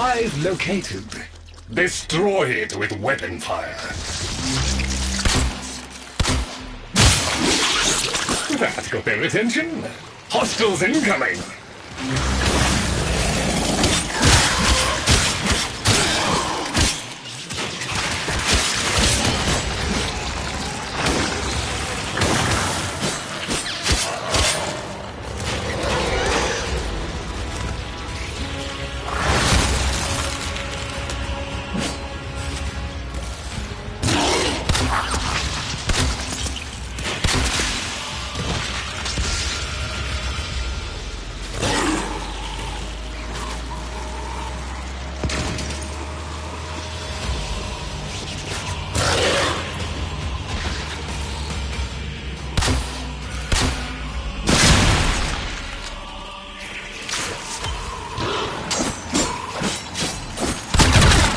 Hive located. Destroy it with weapon fire. That got their attention. Hostiles incoming!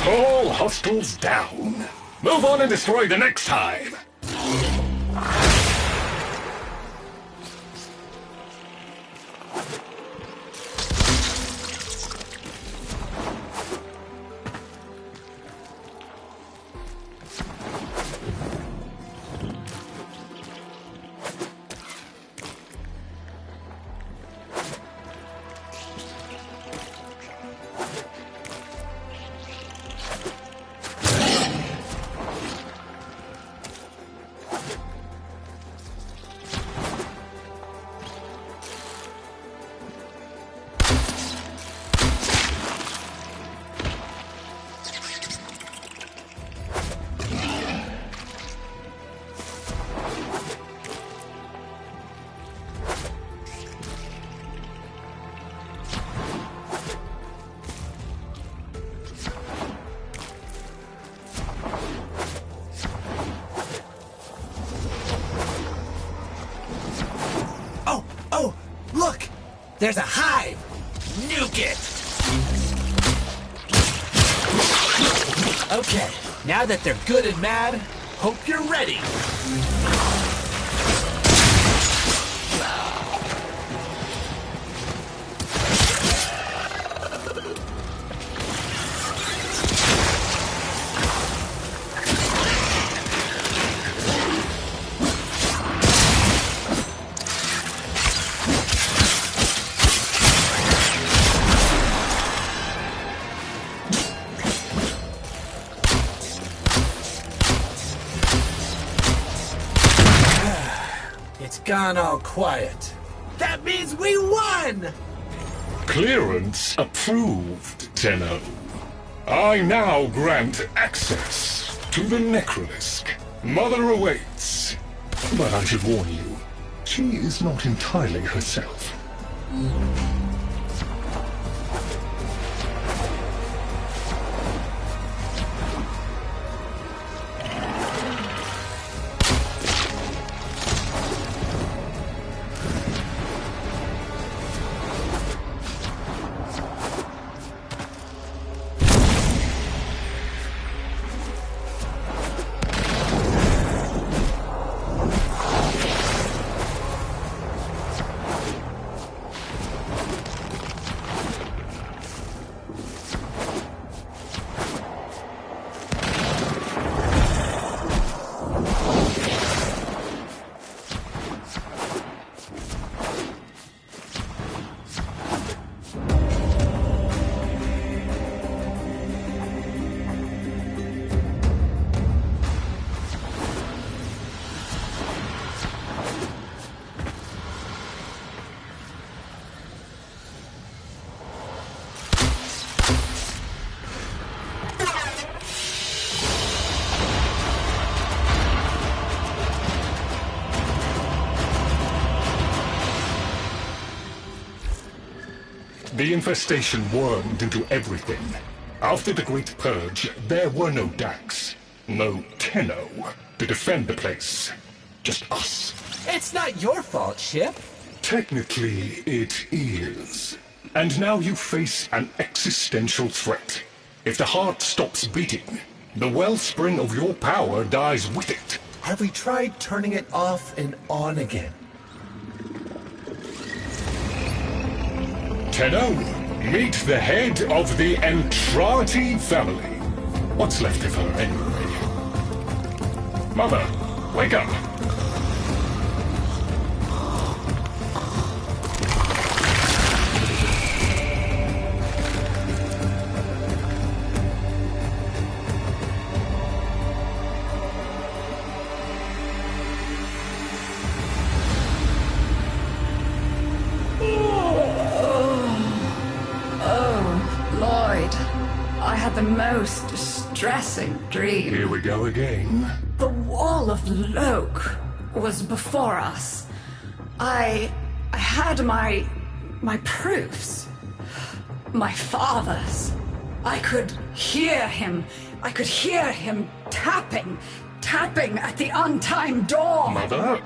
All hostiles down. Move on and destroy the next hive. Oh, look! There's a hive! Nuke it! Okay, now that they're good and mad, hope you're ready. It's gone all quiet. That means we won! Clearance approved, Tenno. I now grant access to the Necrolisk. Mother awaits. But I should warn you, she is not entirely herself. The infestation wormed into everything. After the Great Purge, there were no Dax, no Tenno to defend the place. Just us. It's not your fault, Ship. Technically, it is. And now you face an existential threat. If the heart stops beating, the wellspring of your power dies with it. Have we tried turning it off and on again? Tenno, Meet the head of the Entrati family. What's left of her, anyway? Mother, wake up! I had the most distressing dream. Here we go again. The wall of Loke was before us. I had my proofs. My father's. I could hear him. I could hear him tapping at the untimed door. Mother?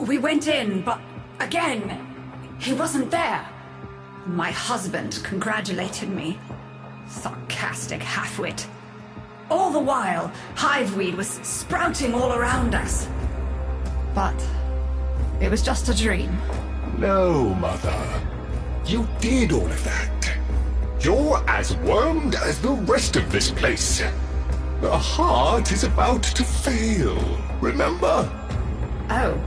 We went in, but again, he wasn't there. My husband congratulated me. Sarcastic halfwit. All the while, hiveweed was sprouting all around us. But it was just a dream. No, Mother. You did all of that. You're as wormed as the rest of this place. The heart is about to fail, remember? Oh,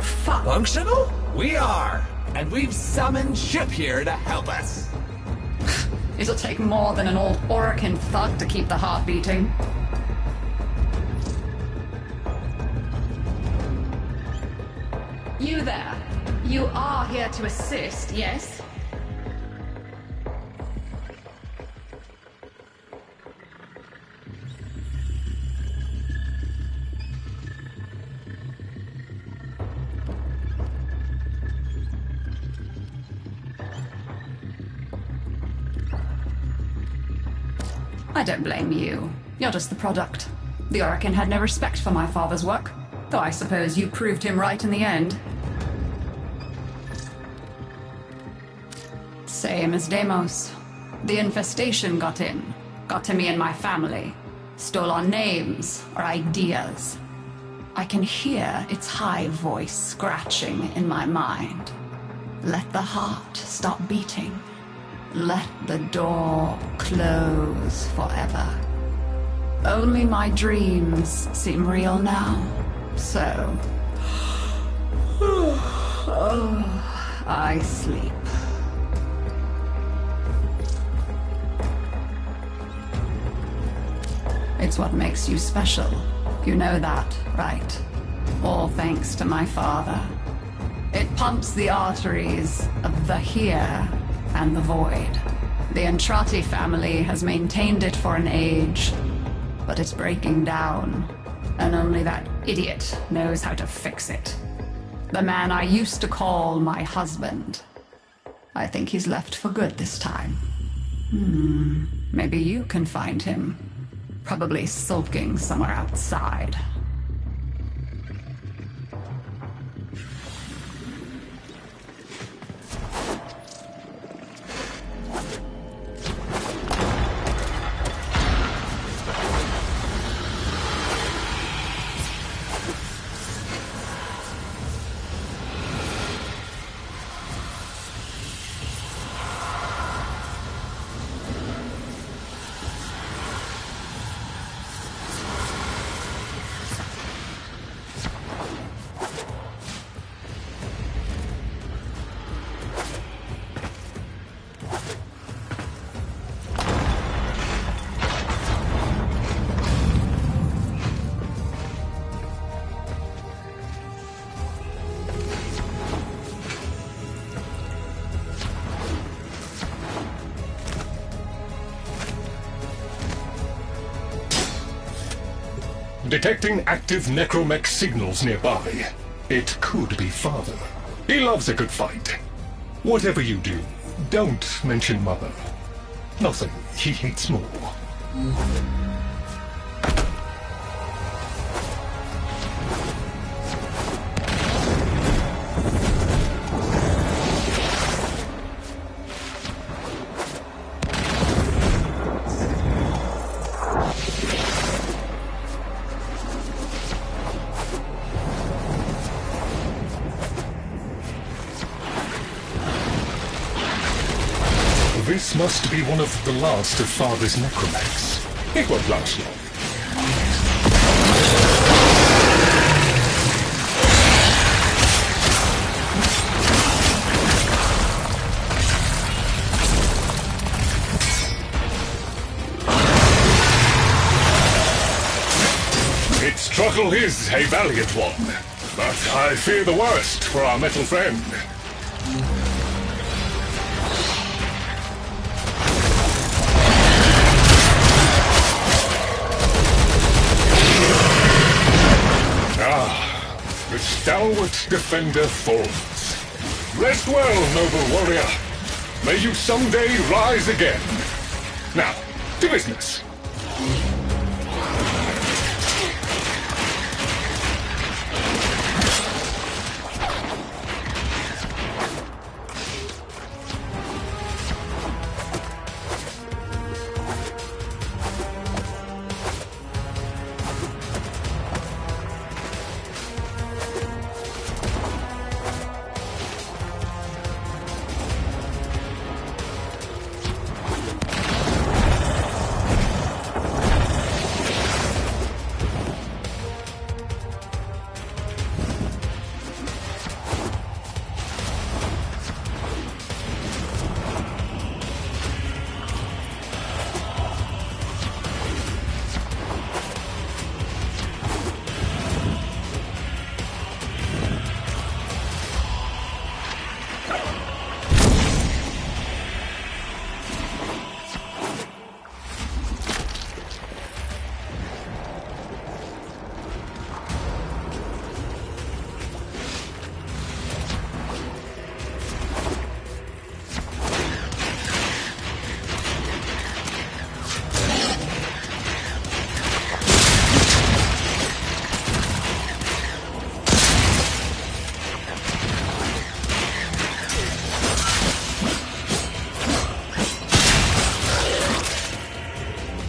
fuck. Functional? We are. And we've summoned Ship here to help us. It'll take more than an old Orokin thug to keep the heart beating. You there. You are here to assist, yes? I don't blame you. You're just the product. The Orokin had no respect for my father's work, though I suppose you proved him right in the end. Same as Deimos. The infestation got in, got to me and my family, stole our names, our ideas. I can hear its high voice scratching in my mind. Let the heart stop beating. Let the door close forever. Only my dreams seem real now, so... I sleep. It's what makes you special. You know that, right? All thanks to my father. It pumps the arteries of the here and the void. The Entrati family has maintained it for an age, but it's breaking down, and only that idiot knows how to fix it. The man I used to call my husband. I think he's left for good this time. Maybe you can find him. Probably sulking somewhere outside. Detecting active necromech signals nearby. It could be Father. He loves a good fight. Whatever you do, don't mention Mother. Nothing he hates more. This must be one of the last of Father's necromechs. It won't last long. Its struggle is a valiant one, but I fear the worst for our metal friend. The stalwart defender falls. Rest well, noble warrior. May you someday rise again. Now, to business.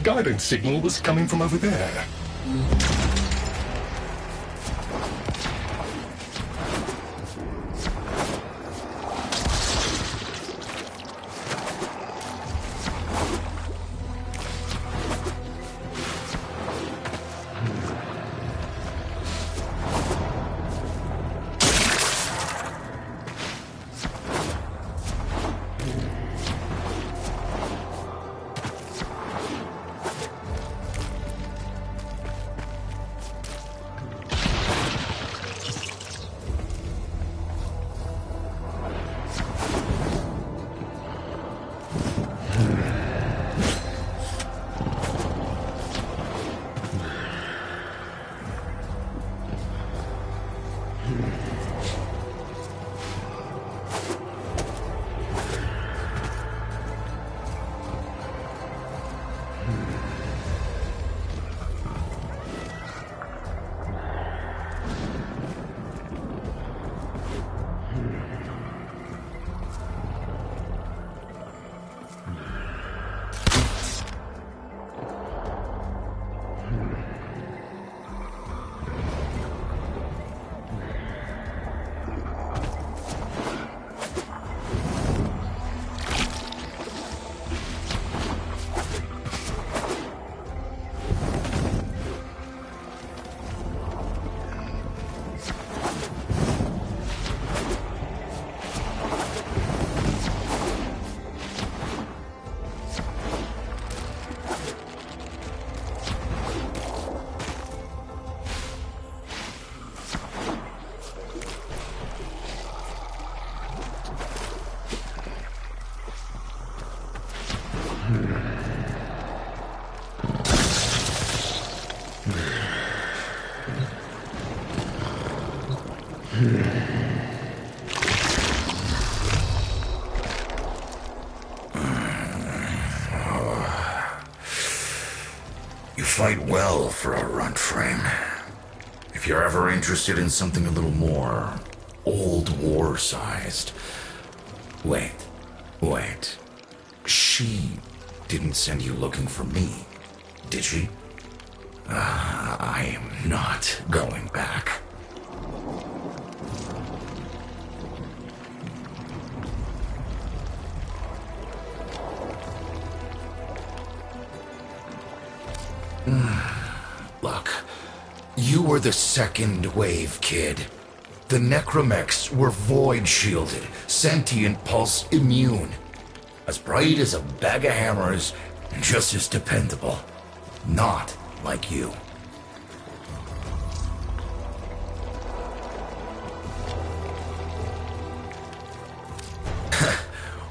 Guidance signal was coming from over there. You fight well for a runt frame. If you're ever interested in something a little more old war-sized... Wait. She didn't send you looking for me, did she? I am not going back. You were the second wave, kid. The Necromechs were void-shielded, sentient pulse immune. As bright as a bag of hammers, and just as dependable. Not like you.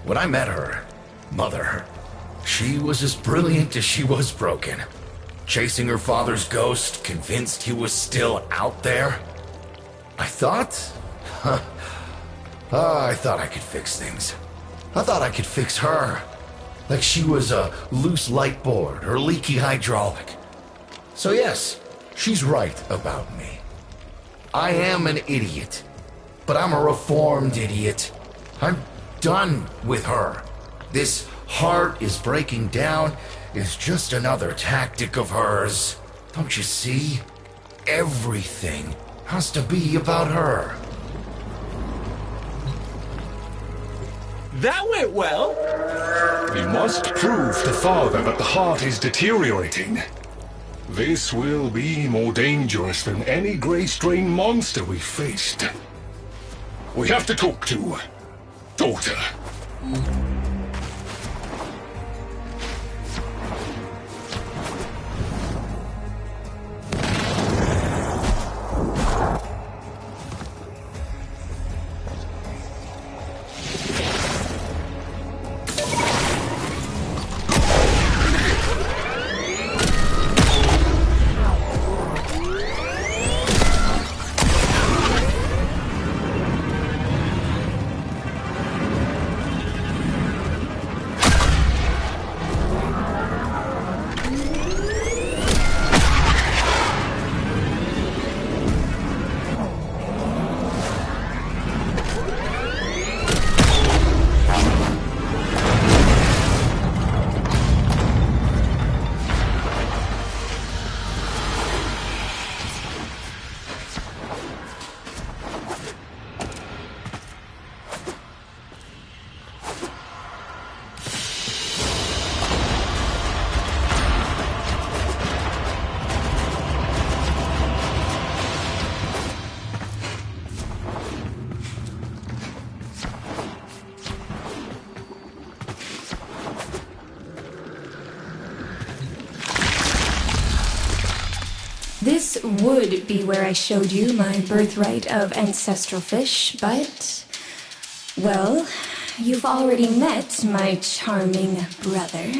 When I met her, Mother, she was as brilliant as she was broken. Chasing her father's ghost, convinced he was still out there. I thought I could fix things. I thought I could fix her. Like she was a loose light board or leaky hydraulic. So yes, she's right about me. I am an idiot. But I'm a reformed idiot. I'm done with her. This heart is breaking down is just another tactic of hers. Don't you see? Everything has to be about her. That went well. We must prove to Father that the heart is deteriorating. This will be more dangerous than any Grey Strain monster we faced. We have to talk to Daughter. This would be where I showed you my birthright of ancestral fish, but... well, you've already met my charming brother.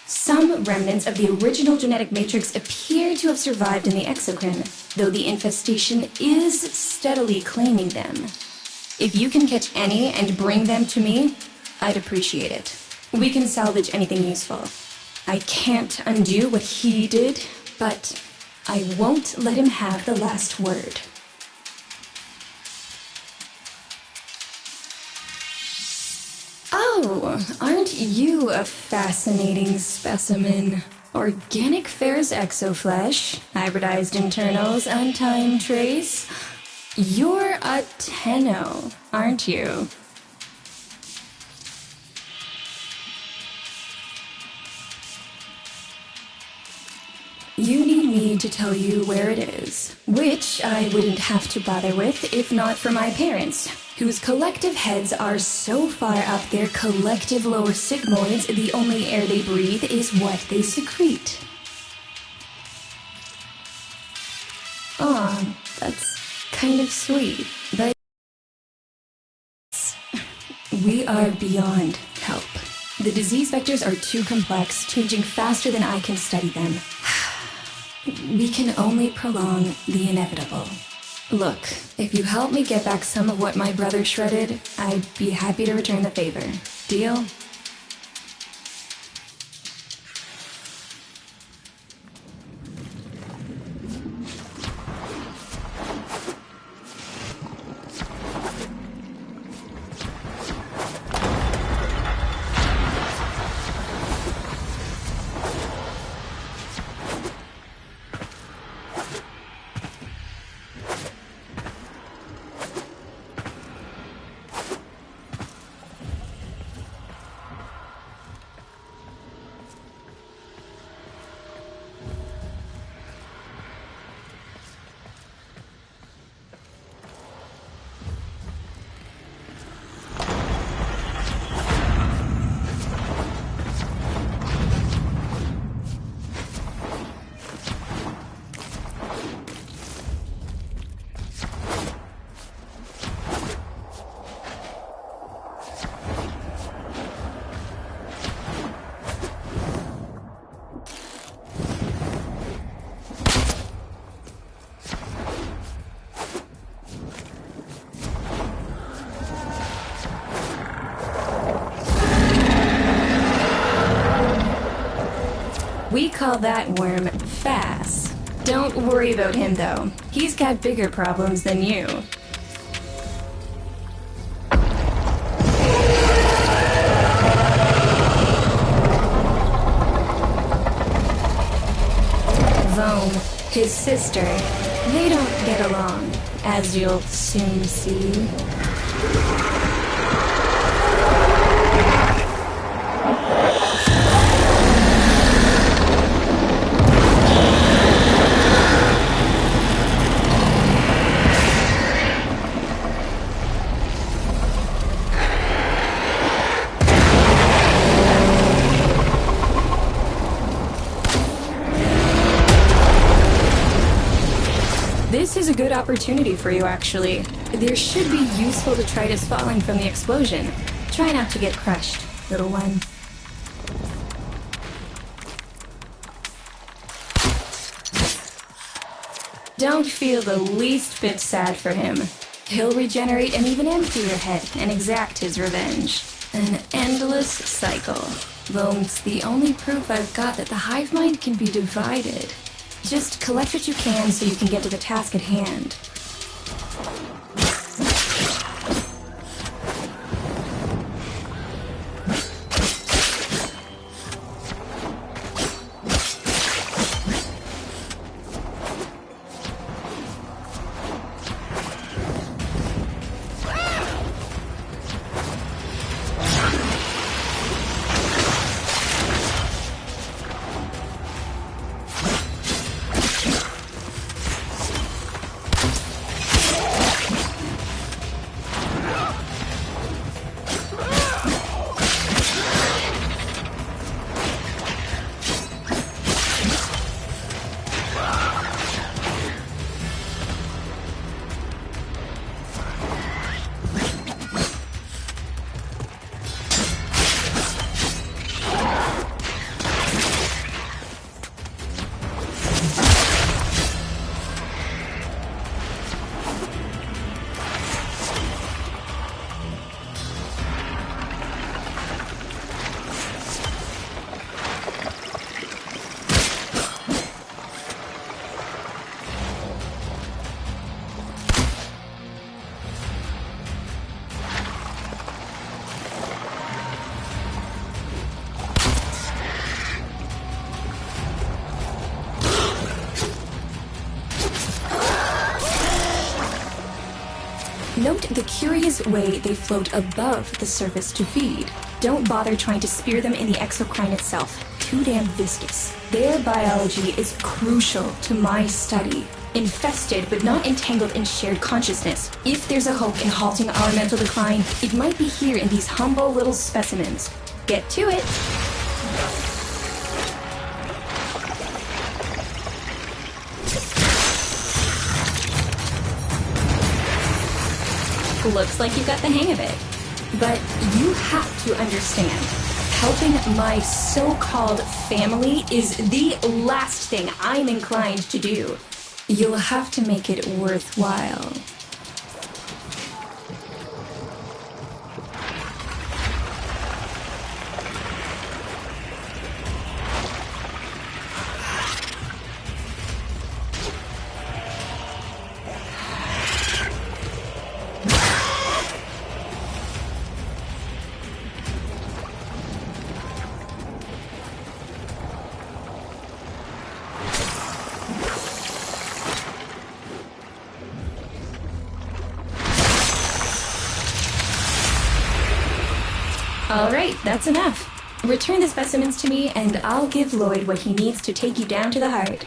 Some remnants of the original genetic matrix appear to have survived in the exocrine, though the infestation is steadily claiming them. If you can catch any and bring them to me, I'd appreciate it. We can salvage anything useful. I can't undo what he did, but I won't let him have the last word. Oh, aren't you a fascinating specimen? Organic ferrous exoflesh, hybridized internals, untimed trace. You're a Tenno, aren't you? You need me to tell you where it is, which I wouldn't have to bother with if not for my parents, whose collective heads are so far up their collective lower sigmoids the only air they breathe is what they secrete. Aw, that's kind of sweet, but we are beyond help. The disease vectors are too complex, changing faster than I can study them. We can only prolong the inevitable. Look, if you help me get back some of what my brother shredded, I'd be happy to return the favor. Deal? We call that worm Fass. Don't worry about him, though. He's got bigger problems than you. Vome, his sister, they don't get along, as you'll soon see. This is a good opportunity for you, actually. There should be useful detritus falling from the explosion. Try not to get crushed, little one. Don't feel the least bit sad for him. He'll regenerate an even emptier head and exact his revenge. An endless cycle. Vome's the only proof I've got that the hive mind can be divided. Just collect what you can so you can get to the task at hand. Note the curious way they float above the surface to feed. Don't bother trying to spear them in the exocrine itself. Too damn viscous. Their biology is crucial to my study. Infested but not entangled in shared consciousness. If there's a hope in halting our mental decline, it might be here in these humble little specimens. Get to it! Looks like you got the hang of it. But you have to understand, helping my so-called family is the last thing I'm inclined to do. You'll have to make it worthwhile. All right, that's enough. Return the specimens to me, and I'll give Lloyd what he needs to take you down to the heart.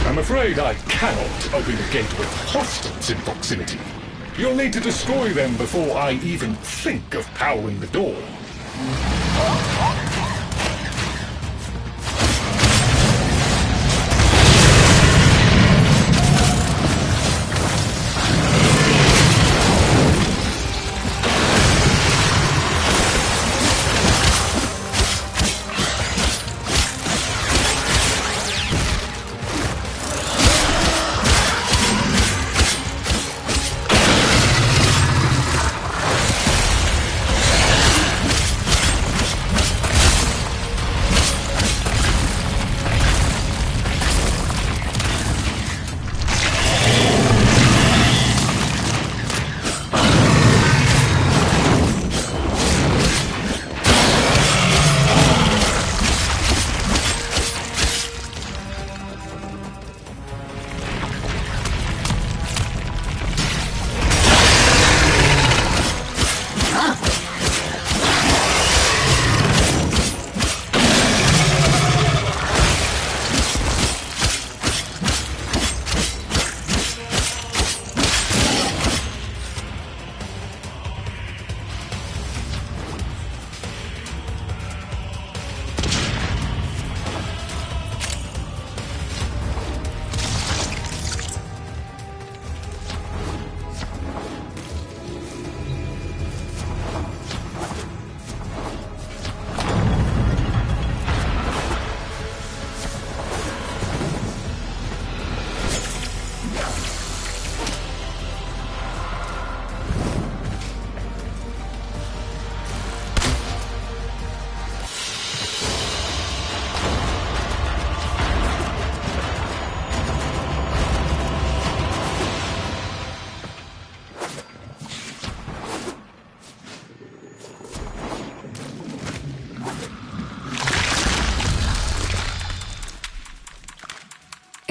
I'm afraid I cannot open the gate with hostiles in proximity. You'll need to destroy them before I even think of powering the door.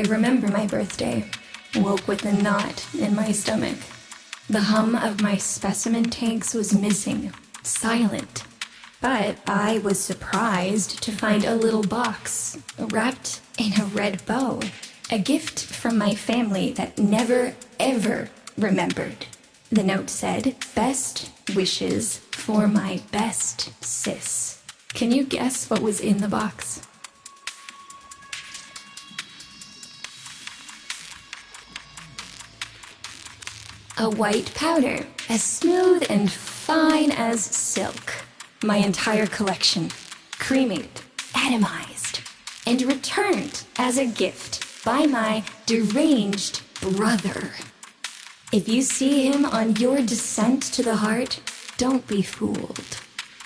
remember my birthday. Woke with a knot in my stomach. The hum of my specimen tanks was missing, silent. But I was surprised to find a little box wrapped in a red bow. A gift from my family that never, ever remembered. The note said, "Best wishes for my best sis." Can you guess what was in the box? A white powder, as smooth and fine as silk. My entire collection, cremated, atomized, and returned as a gift by my deranged brother. If you see him on your descent to the heart, don't be fooled.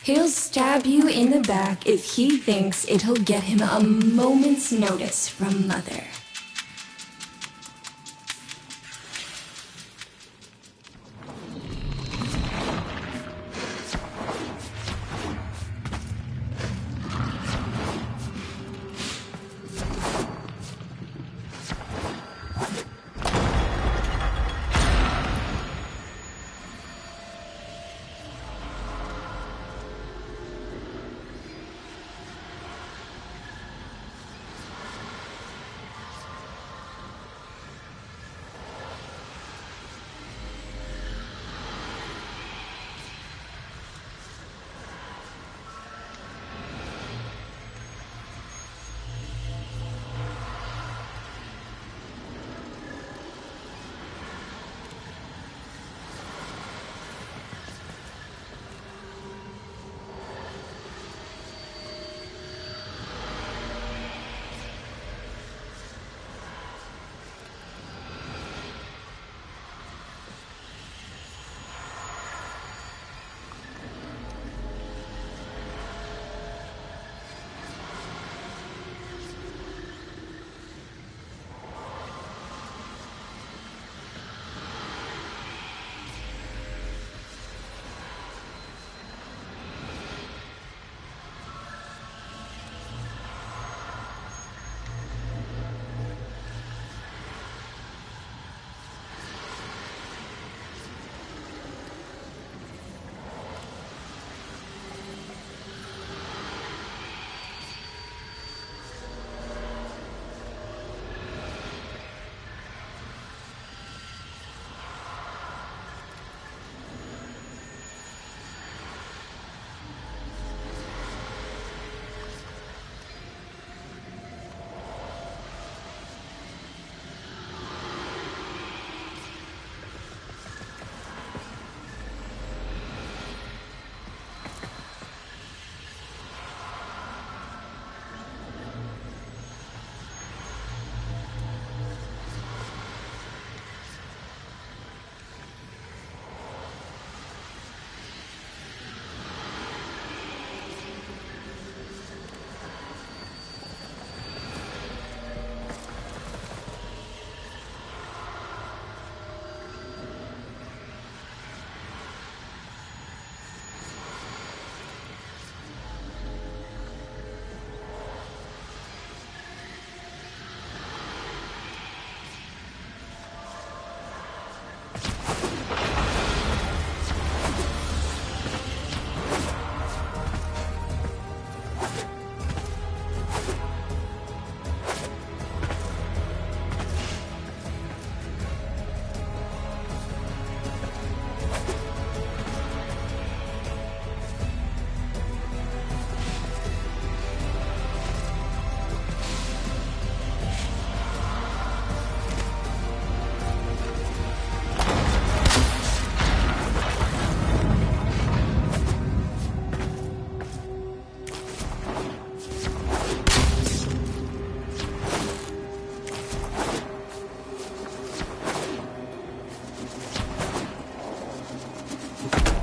He'll stab you in the back if he thinks it'll get him a moment's notice from Mother.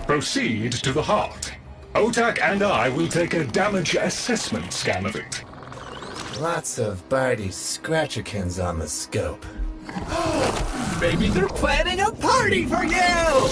Proceed to the heart. Otak and I will take a damage assessment scan of it. Lots of Barty Scratcherkins on the scope. Maybe they're planning a party for you!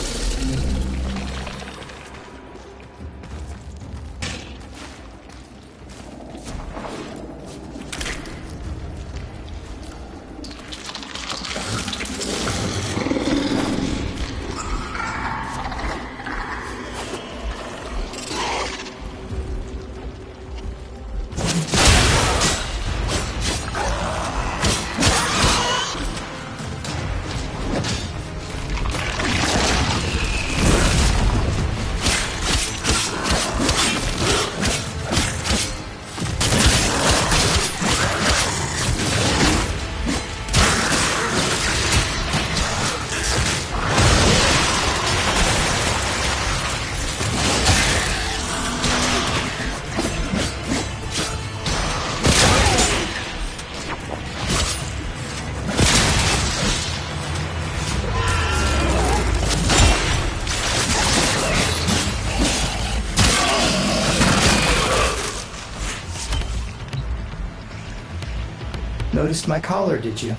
Noticed my collar, did you?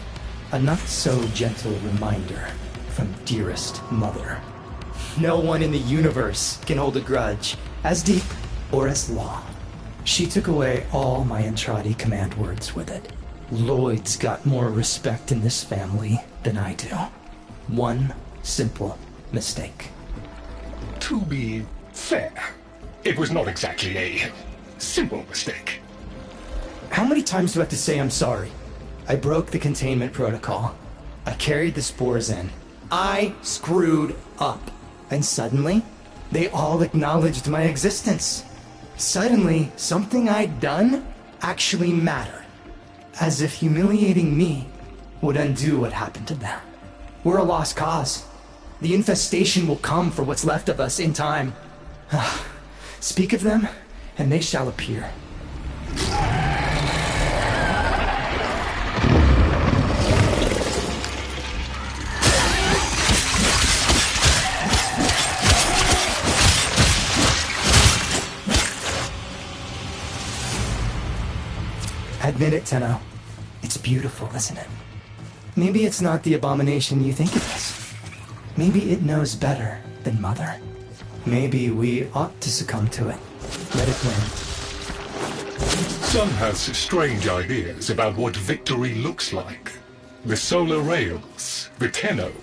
A not-so-gentle reminder from dearest mother. No one in the universe can hold a grudge as deep or as long. She took away all my Entradi command words with it. Lloyd's got more respect in this family than I do. One simple mistake. To be fair, it was not exactly a simple mistake. How many times do I have to say I'm sorry? I broke the containment protocol. I carried the spores in. I screwed up. And suddenly, they all acknowledged my existence. Suddenly, something I'd done actually mattered. As if humiliating me would undo what happened to them. We're a lost cause. The infestation will come for what's left of us in time. Speak of them, and they shall appear. Admit it, Tenno. It's beautiful, isn't it? Maybe it's not the abomination you think it is. Maybe it knows better than Mother. Maybe we ought to succumb to it. Let it win. Sun has strange ideas about what victory looks like. The solar rails, the Tenno.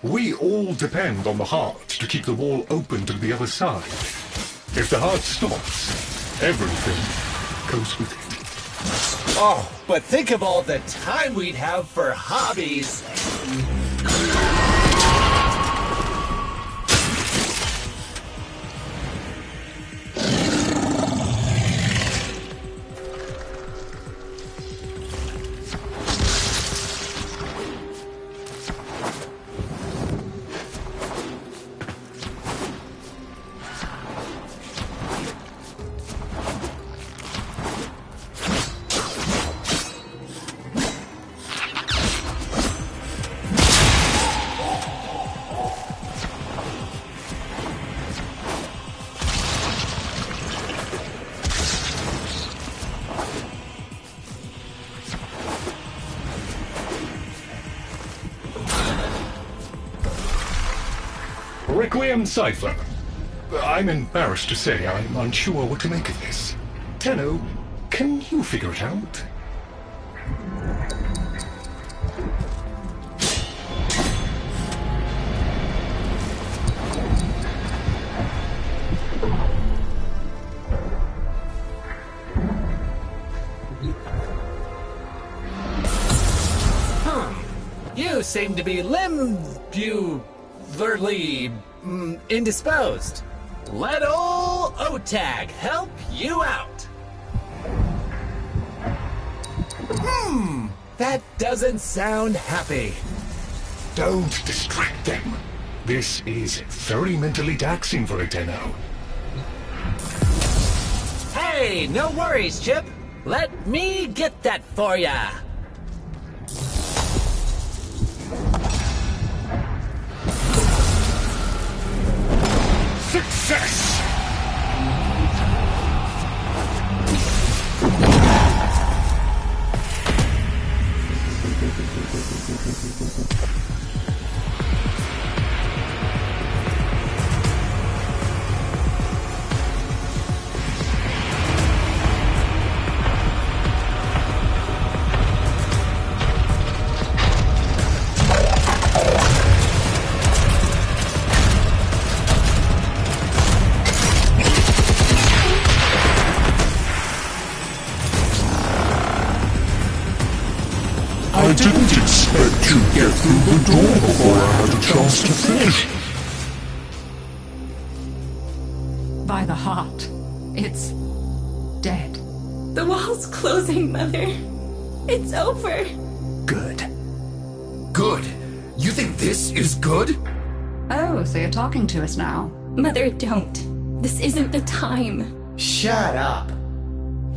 We all depend on the heart to keep the wall open to the other side. If the heart stops, everything goes with it. Oh, but think of all the time we'd have for hobbies. Requiem Cipher. I'm embarrassed to say I'm unsure what to make of this. Tenno, can you figure it out? You seem to be indisposed. Let ol' Otag help you out. That doesn't sound happy. Don't distract them. This is very mentally taxing for a Tenno. Hey, no worries, Chip. Let me get that for ya. Success! I didn't expect to get through the door before I had a chance to finish. By the heart, it's dead. The wall's closing, Mother. It's over. Good. Good? You think this is good? Oh, so you're talking to us now. Mother, don't. This isn't the time. Shut up.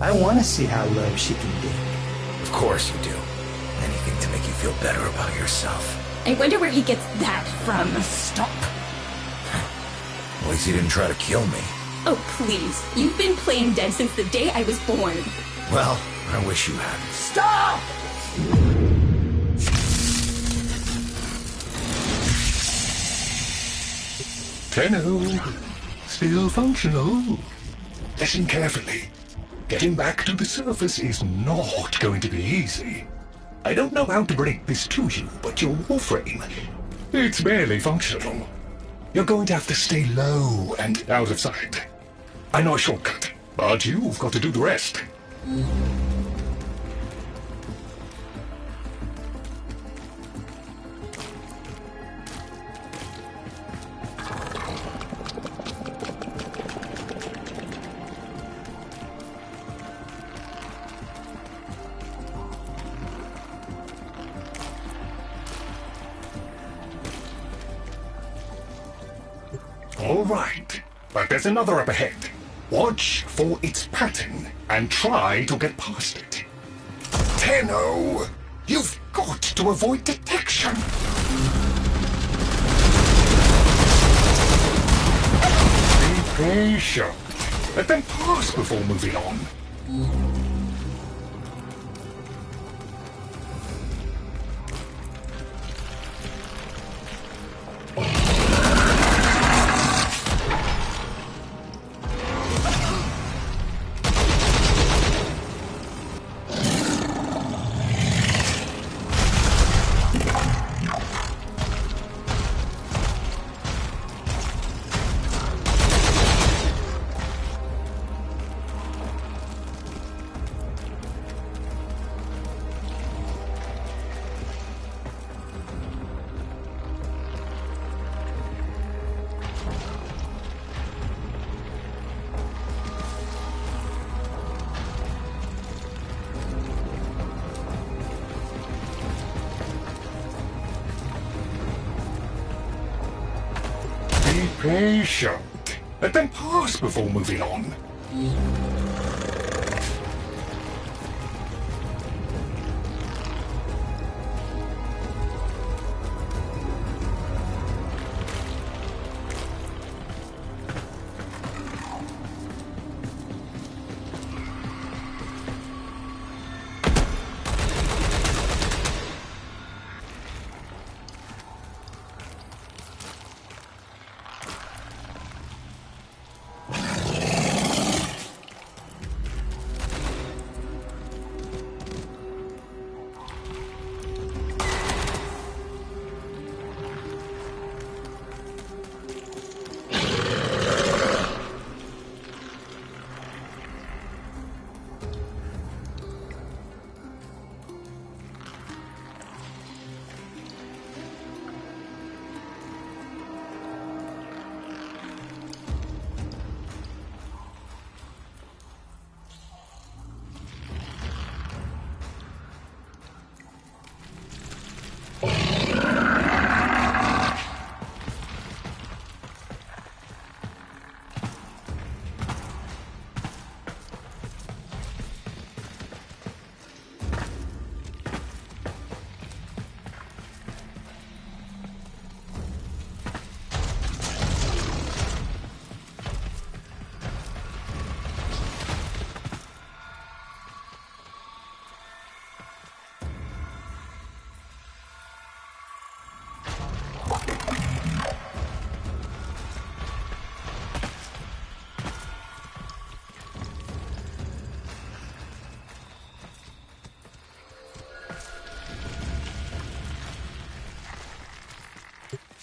I want to see how low she can dig. Of course you do. Anything to make you feel better about yourself. I wonder where he gets that from. Stop. At least he didn't try to kill me. Oh, please. You've been playing dead since the day I was born. Well, I wish you hadn't. Stop! Tenno, still functional. Listen carefully. Getting back to the surface is not going to be easy. I don't know how to break this to you, but your warframe, it's barely functional. You're going to have to stay low and out of sight. I know a shortcut, but you've got to do the rest. All right, but there's another up ahead. Watch for its pattern and try to get past it. Tenno, you've got to avoid detection. Be patient. Let them pass before moving on. Be patient. Let them pass before moving on.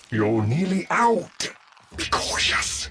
You're nearly out. Be cautious.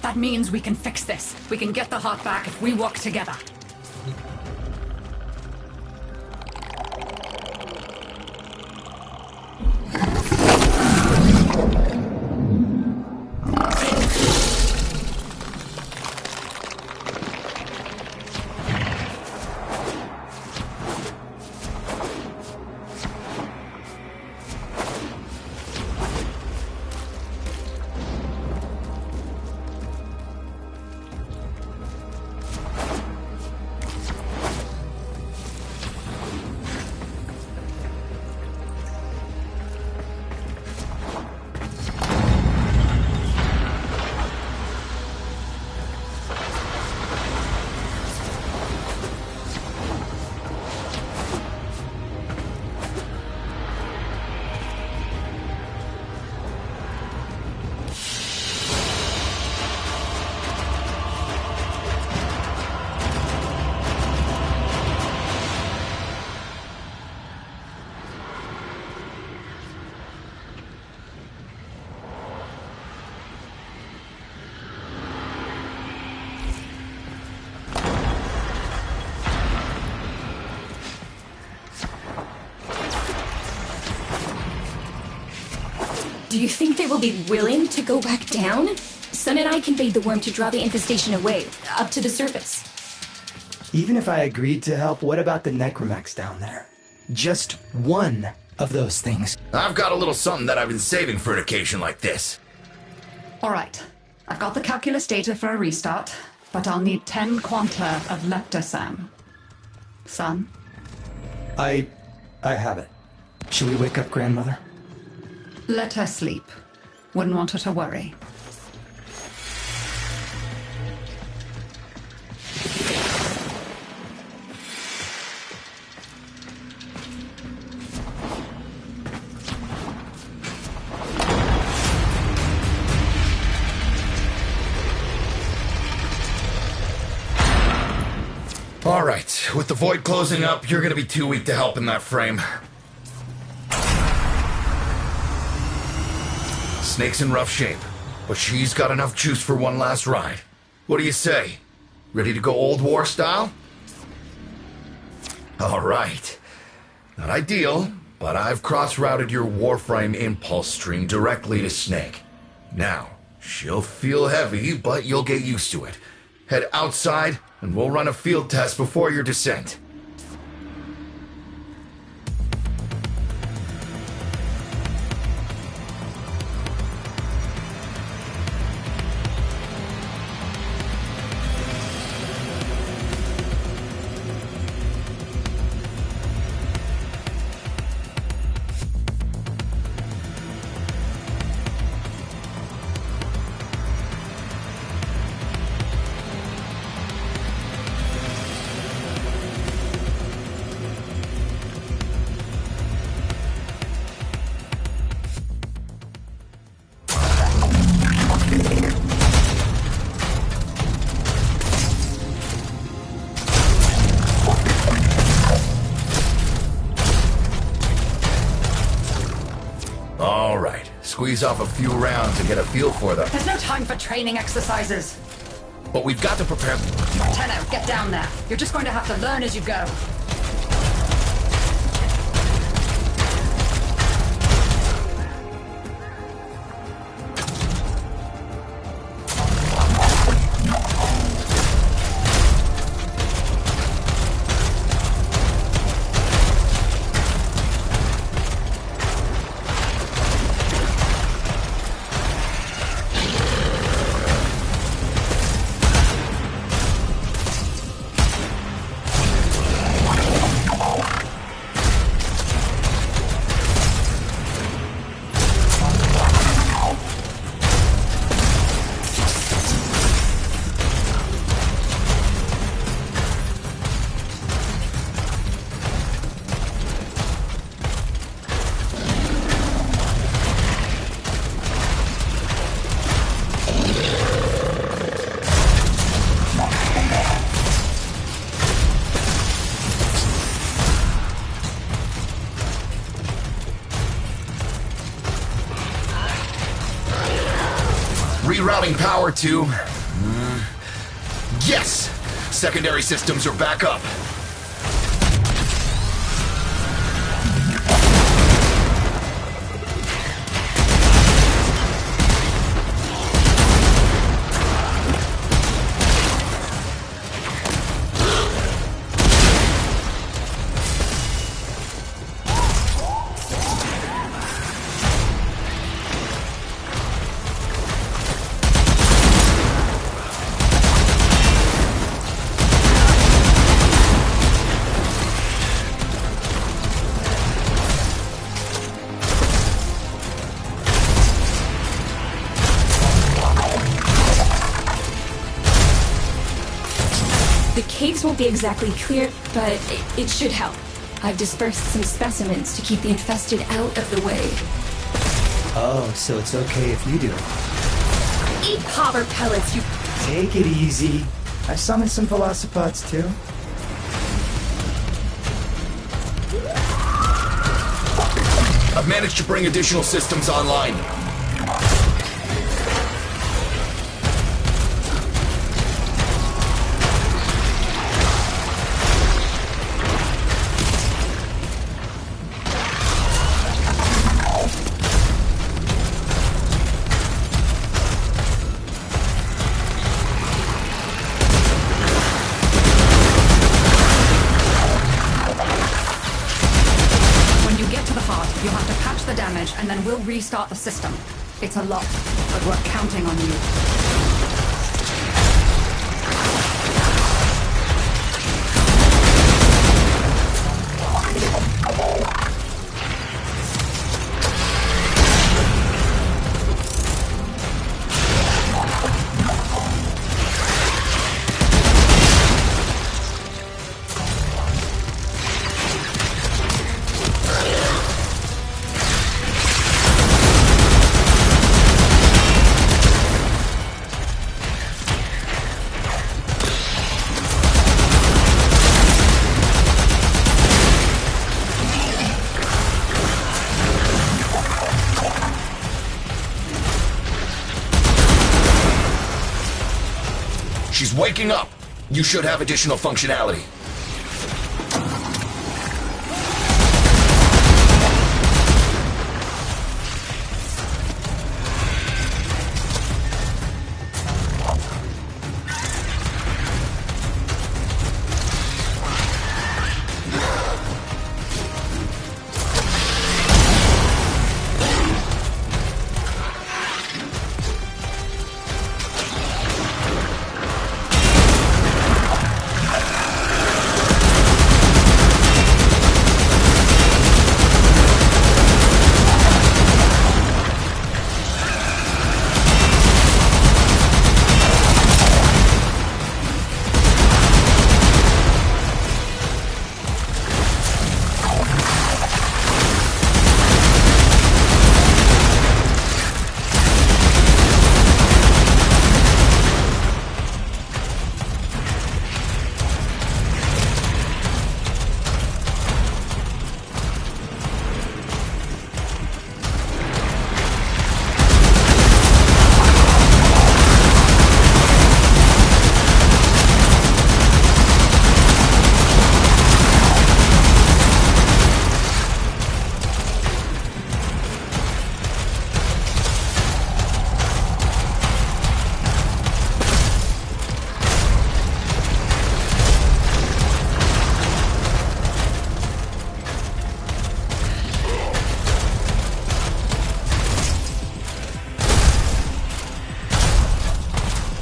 That means we can fix this. We can get the heart back if we work together. Do you think they will be willing to go back down? Sun and I conveyed the worm to draw the infestation away, up to the surface. Even if I agreed to help, what about the necromechs down there? Just one of those things. I've got a little something that I've been saving for an occasion like this. All right. I've got the calculus data for a restart, but I'll need 10 quanta of leptosam. Son? I have it. Should we wake up grandmother? Let her sleep. Wouldn't want her to worry. All right, with the void closing up, you're gonna be too weak to help in that frame. Snake's in rough shape, but she's got enough juice for one last ride. What do you say? Ready to go old war style? All right. Not ideal, but I've cross-routed your Warframe impulse stream directly to Snake. Now, she'll feel heavy, but you'll get used to it. Head outside, and we'll run a field test before your descent. Squeeze off a few rounds and get a feel for them. There's no time for training exercises. But we've got to prepare... Tenno, get down there. You're just going to have to learn as you go. power to... Yes! Secondary systems are back up. The caves won't be exactly clear, but it should help. I've dispersed some specimens to keep the infested out of the way. Oh, so it's okay if you do it. Eat popper pellets, you... Take it easy. I summoned some velocipods too. I've managed to bring additional systems online. You have to patch the damage, and then we'll restart the system. It's a lot, but we're counting on you. She's waking up. You should have additional functionality.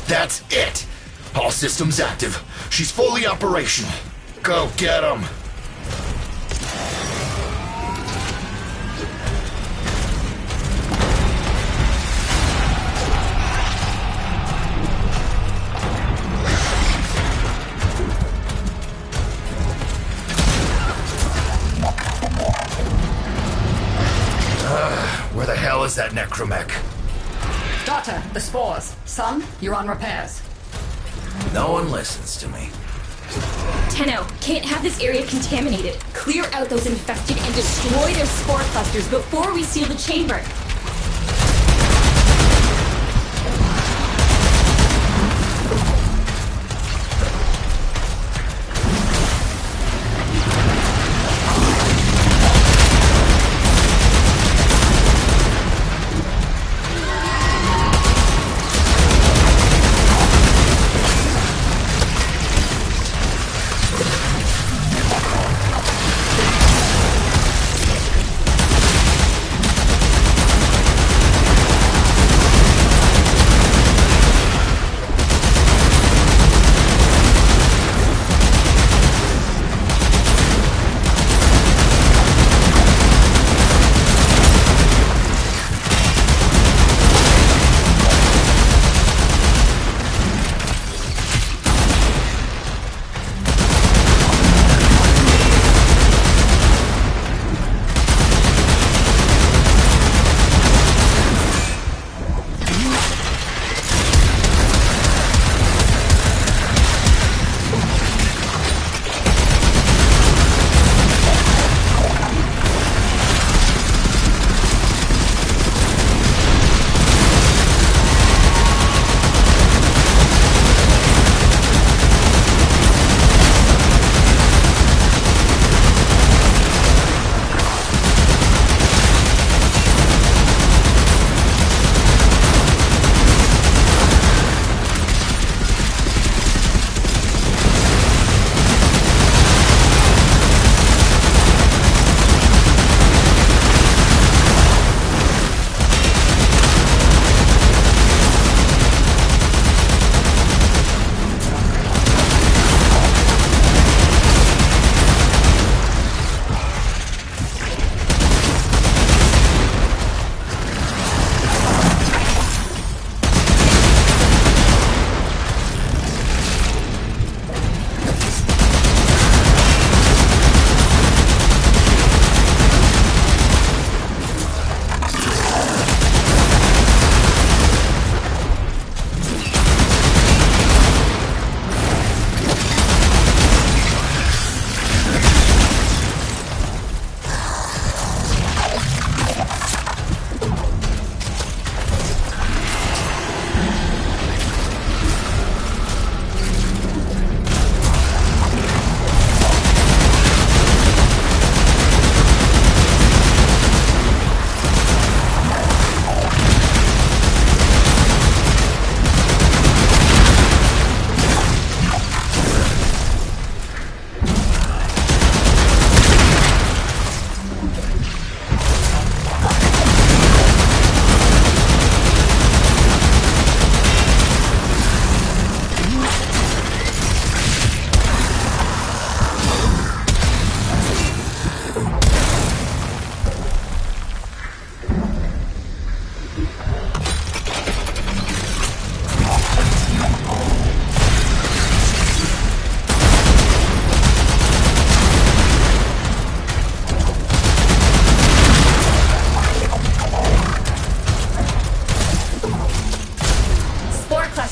That's it! All systems active. She's fully operational. Go get 'em! Where the hell is that necromech? Daughter, the spores. Son, you're on repairs. No one listens to me. Tenno, can't have this area contaminated. Clear out those infected and destroy their spore clusters before we seal the chamber.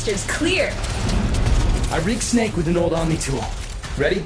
Coaster's clear. I rigged Snake with an old Omni tool. Ready?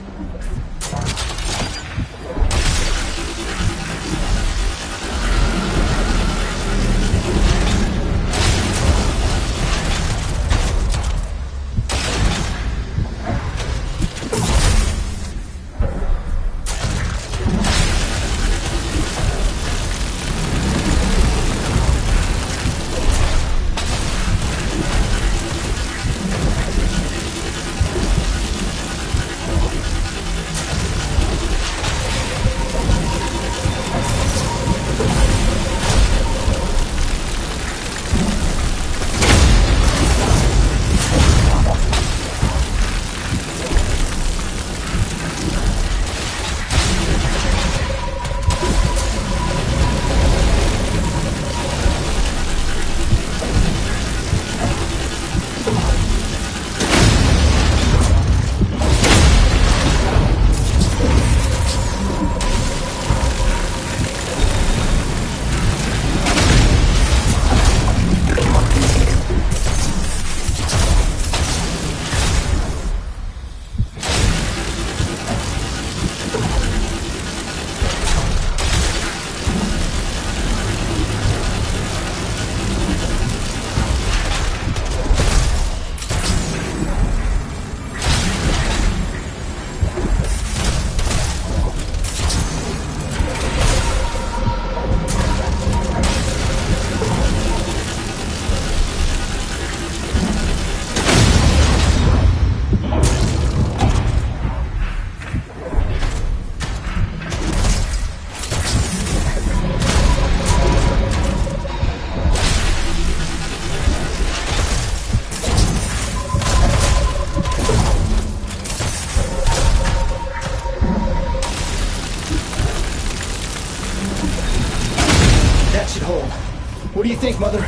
What do you think, Mother?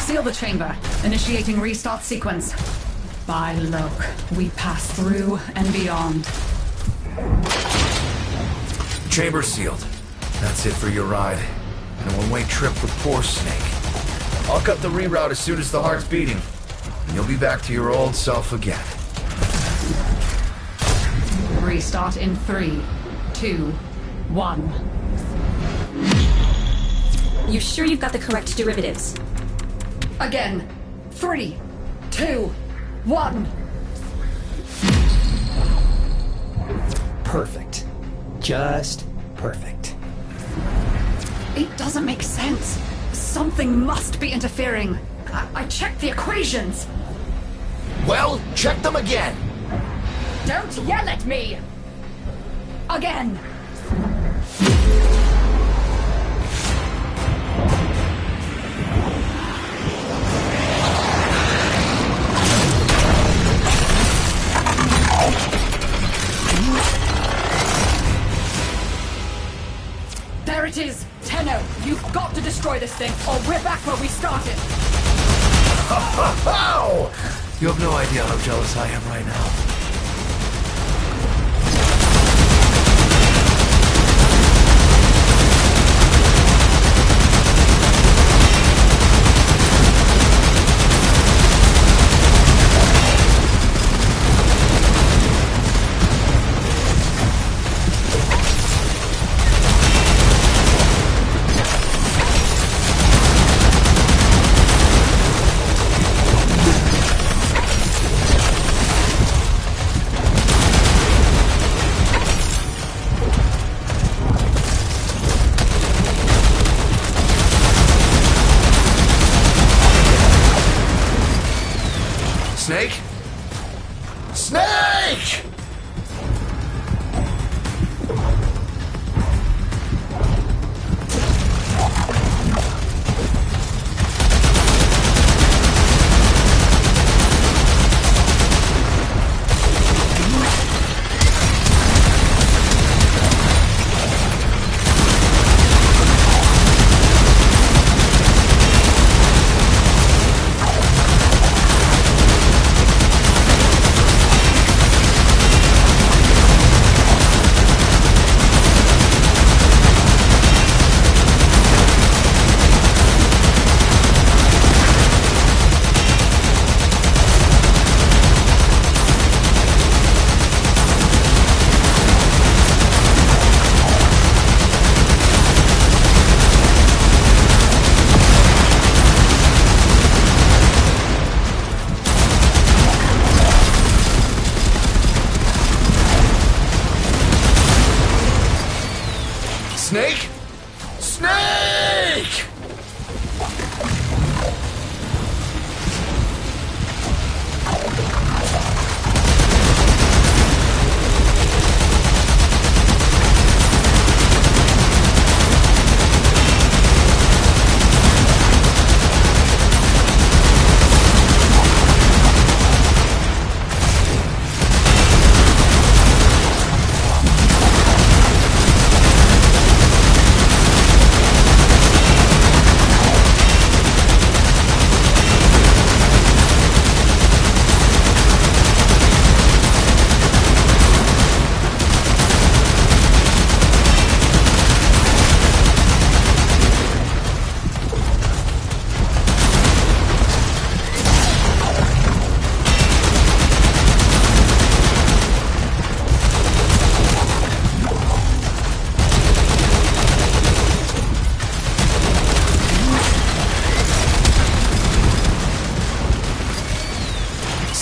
Seal the chamber. Initiating restart sequence. By Loke, we pass through and beyond. Chamber sealed. That's it for your ride. And a one-way trip with poor Snake. I'll cut the reroute as soon as the heart's beating. And you'll be back to your old self again. Restart in 3, 2, 1. You sure you've got the correct derivatives? Again. 3, 2, 1. Perfect. Just perfect. It doesn't make sense. Something must be interfering. I checked the equations. Well, check them again! Don't yell at me! Again! There it is! Tenno, you've got to destroy this thing, or we're back where we started! Ho! You have no idea how jealous I am right now. Snake? Snake!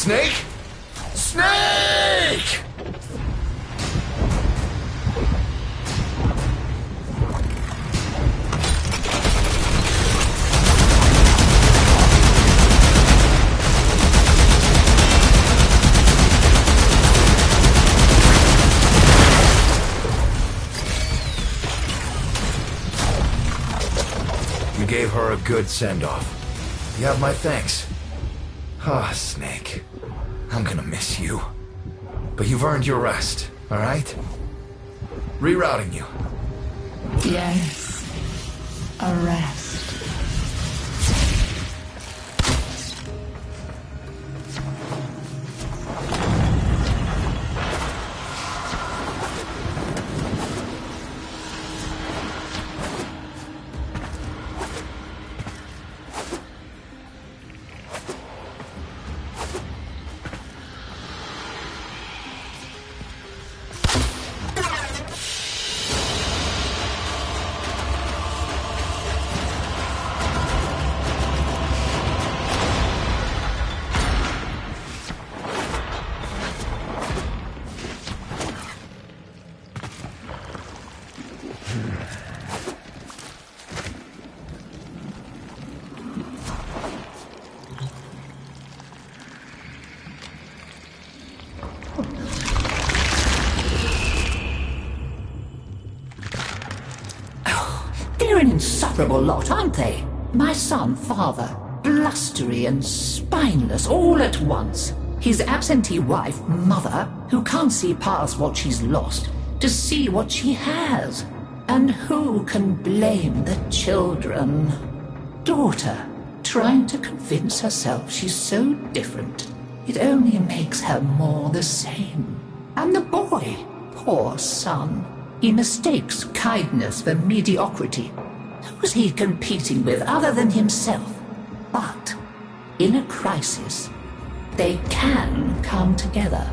Snake? Snake! You gave her a good send-off. You have my thanks. Ah, Snake. I'm gonna miss you. But you've earned your rest, alright? Rerouting you. Yes. A rest. They're an insufferable lot, aren't they? My son, father, blustery and spineless all at once. His absentee wife, mother, who can't see past what she's lost to see what she has. And who can blame the children? Daughter, trying to convince herself she's so different. It only makes her more the same. And the boy, poor son. He mistakes kindness for mediocrity. Who's he competing with other than himself? But, in a crisis, they can come together.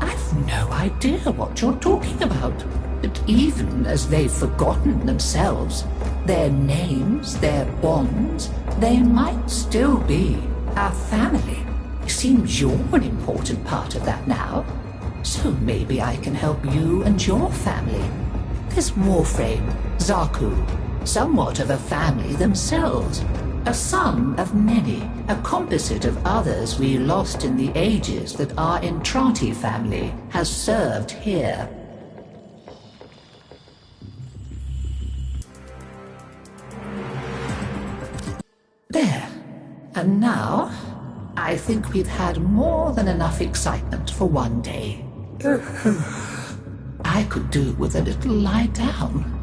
I've no idea what you're talking about. But even as they've forgotten themselves, their names, their bonds, they might still be our family. It seems you're an important part of that now. So maybe I can help you and your family. There's Warframe, Zaku, somewhat of a family themselves. A sum of many, a composite of others we lost in the ages that our Entrati family has served here. There. And now, I think we've had more than enough excitement for one day. I could do with a little lie down.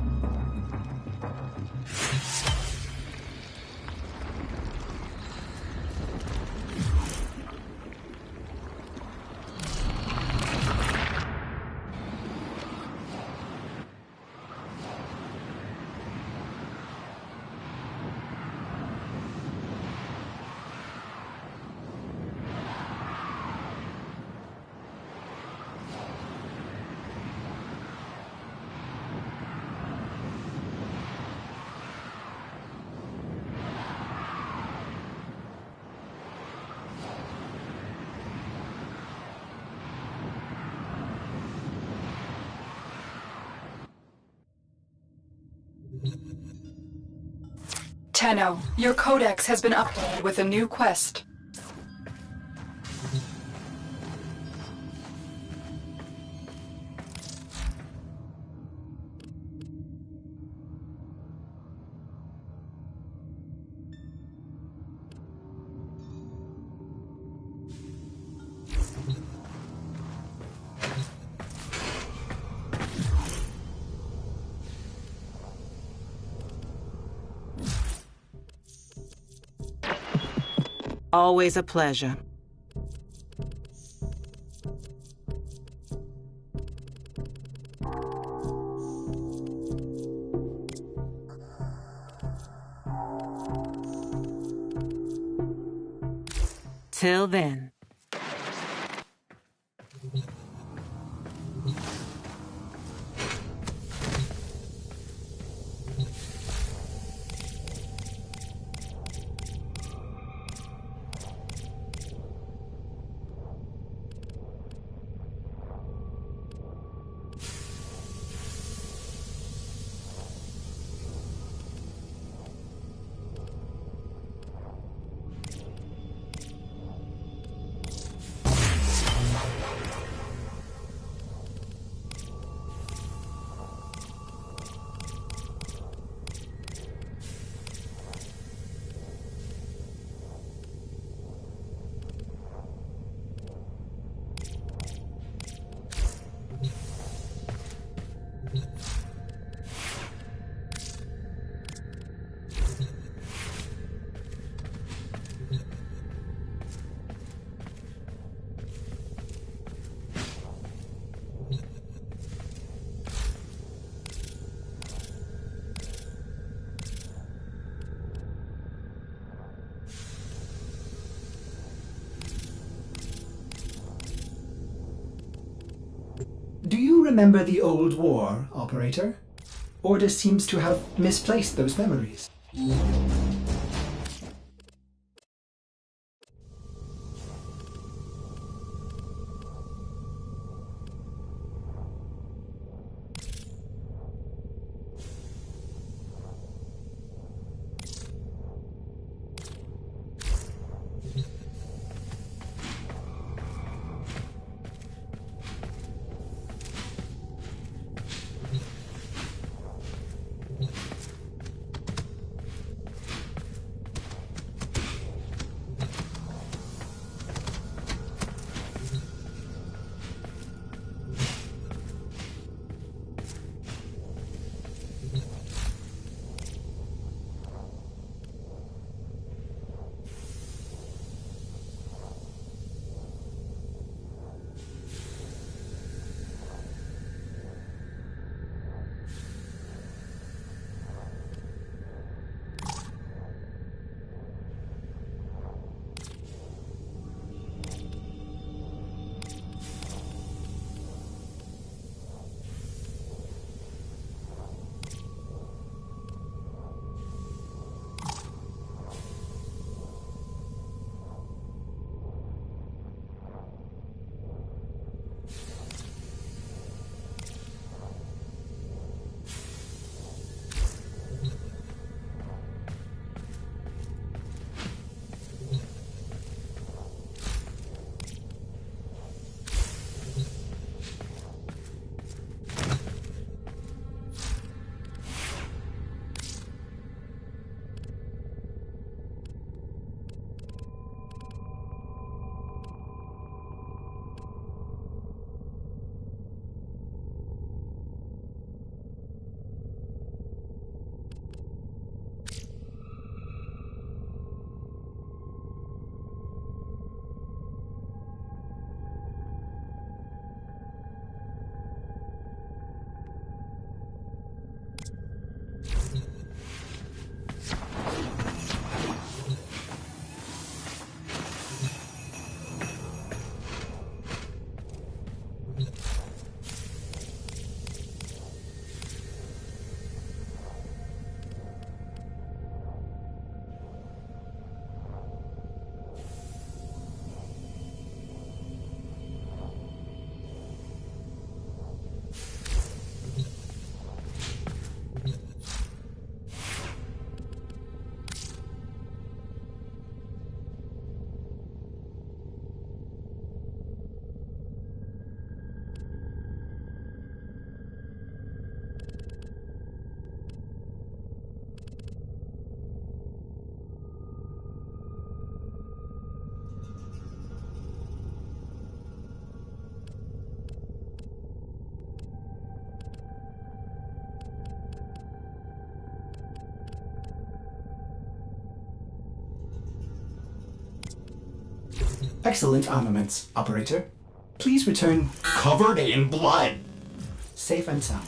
Tenno, your codex has been updated with a new quest. Always a pleasure. Till then. remember the old war, Operator. Ordis seems to have misplaced those memories. Excellent armaments, Operator. Please return covered in blood. Safe and sound.